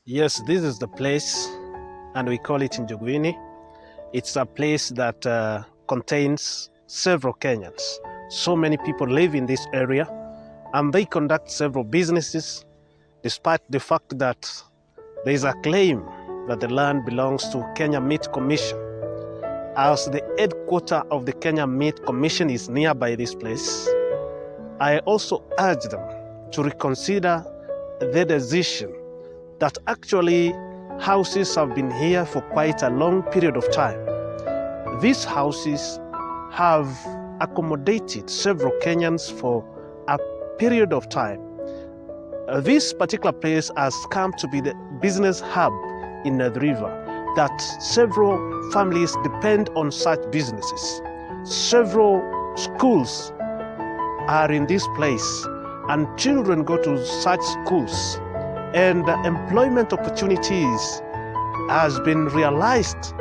Yes, this is the place, and we call it NJUGUINI. It's a place that contains several Kenyans. So many people live in this area, and they conduct several businesses, despite the fact that there is a claim that the land belongs to Kenya Meat Commission. As the headquarters of the Kenya Meat Commission is nearby this place, I also urge them to reconsider the decision that actually houses have been here for quite a long period of time. These houses have accommodated several Kenyans for a period of time. This particular place has come to be the business hub in ATHI-RIVER, that several families depend on such businesses. Several schools are in this place, and children go to such schools, and employment opportunities has been realized,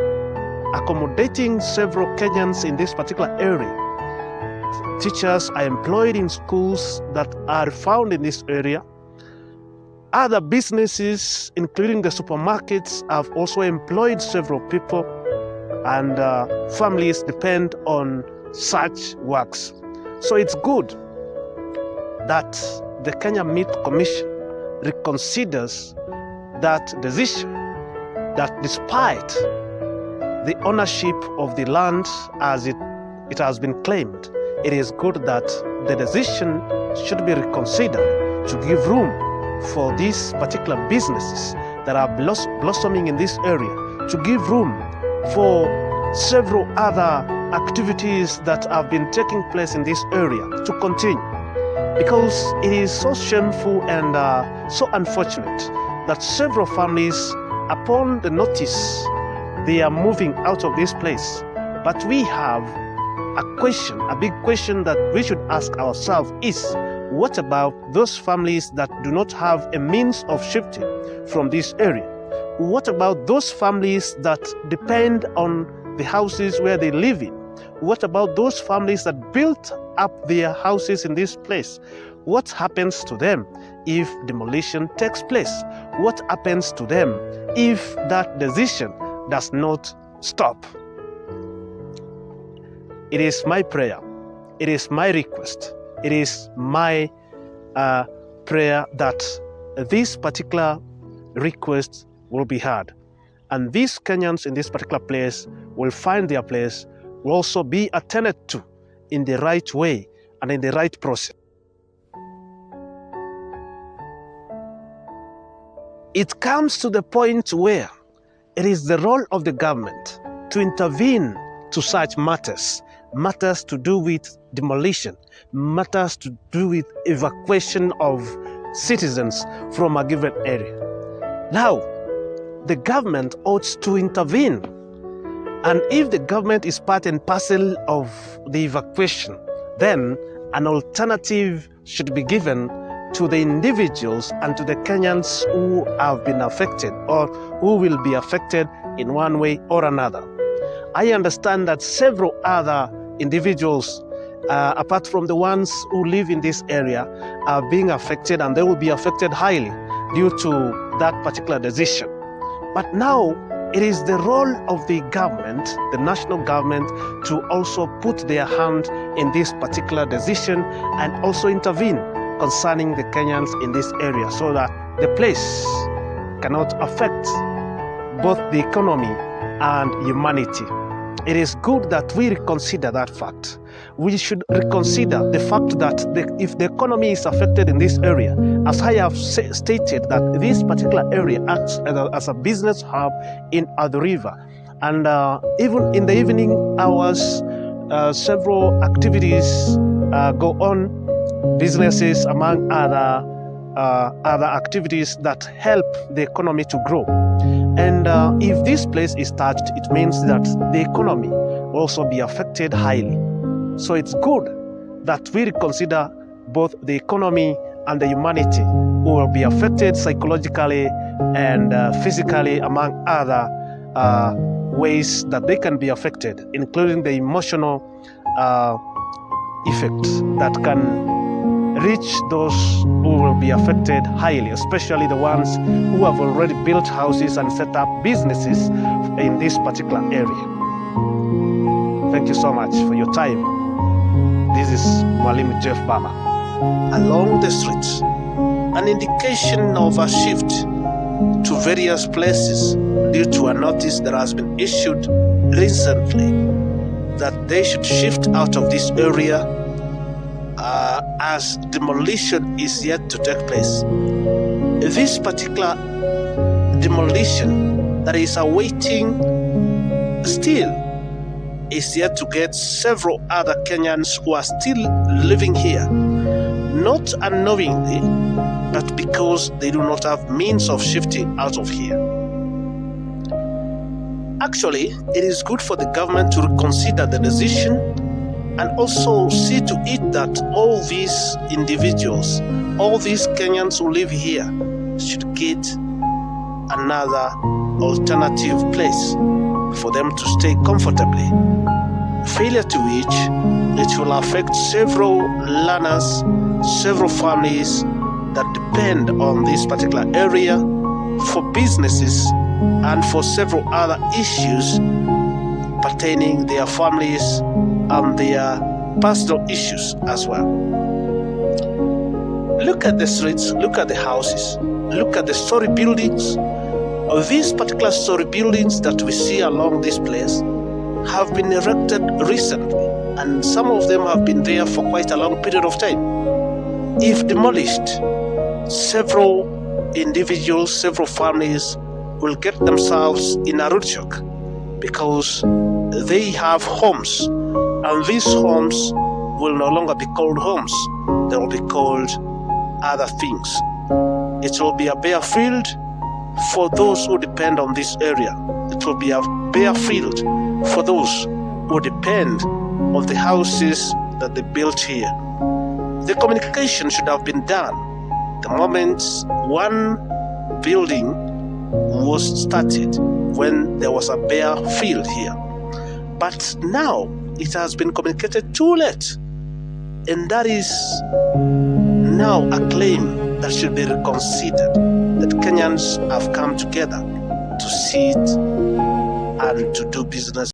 accommodating several Kenyans in this particular area. Teachers are employed in schools that are found in this area. Other businesses, including the supermarkets, have also employed several people, and families depend on such works. So it's good that the Kenya Meat Commission reconsiders that decision, that despite the ownership of the land as it has been claimed, it is good that the decision should be reconsidered to give room for these particular businesses that are blossoming in this area, to give room for several other activities that have been taking place in this area to continue. Because it is so shameful and so unfortunate that several families, upon the notice, they are moving out of this place. But we have a question, a big question that we should ask ourselves is, what about those families that do not have a means of shifting from this area? What about those families that depend on the houses where they live in? What about those families that built up their houses in this place? What happens to them if demolition takes place? What happens to them if that decision does not stop? It is my prayer, it is my request, it is my prayer that this particular request will be heard, and these Kenyans in this particular place will find their place, will also be attended to in the right way and in the right process. It comes to the point where it is the role of the government to intervene to such matters, matters to do with demolition, matters to do with evacuation of citizens from a given area. Now, the government ought to intervene. And if the government is part and parcel of the evacuation, then an alternative should be given to the individuals and to the Kenyans who have been affected or who will be affected in one way or another. I understand that several other individuals, apart from the ones who live in this area, are being affected, and they will be affected highly due to that particular decision. But now, it is the role of the government, the national government, to also put their hand in this particular decision and also intervene concerning the Kenyans in this area, so that the place cannot affect both the economy and humanity. It is good that we reconsider that fact. We should reconsider the fact that if the economy is affected in this area, as I have stated, that this particular area acts as a business hub in ATHI-RIVER, and even in the evening hours, several activities go on, businesses among other activities that help the economy to grow. And if this place is touched, it means that the economy will also be affected highly. So it's good that we reconsider both the economy and the humanity who will be affected psychologically and physically, among other ways that they can be affected, including the emotional effect that can reach those who will be affected highly, especially the ones who have already built houses and set up businesses in this particular area. Thank you so much for your time. This is Mwalimu Jeff Bama. Along the streets, an indication of a shift to various places due to a notice that has been issued recently that they should shift out of this area as demolition is yet to take place. This particular demolition that is awaiting still is yet to get several other Kenyans who are still living here, not unknowingly, but because they do not have means of shifting out of here. Actually, it is good for the government to reconsider the decision and also see to it that all these individuals, all these Kenyans who live here should get another alternative place for them to stay comfortably. Failure to which it will affect several learners, several families that depend on this particular area for businesses and for several other issues pertaining their families and their personal issues as well. Look at the streets, look at the houses, look at the story buildings. These particular story buildings that we see along this place have been erected recently, and some of them have been there for quite a long period of time. If demolished, several individuals, several families will get themselves in a root shock because they have homes, and these homes will no longer be called homes. They will be called other things. It will be a bare field for those who depend on this area. It will be a bare field for those who depend on the houses that they built here. The communication should have been done the moment one building was started, when there was a bare field here. But now it has been communicated too late, and that is now a claim that should be reconsidered, that Kenyans have come together to sit and to do business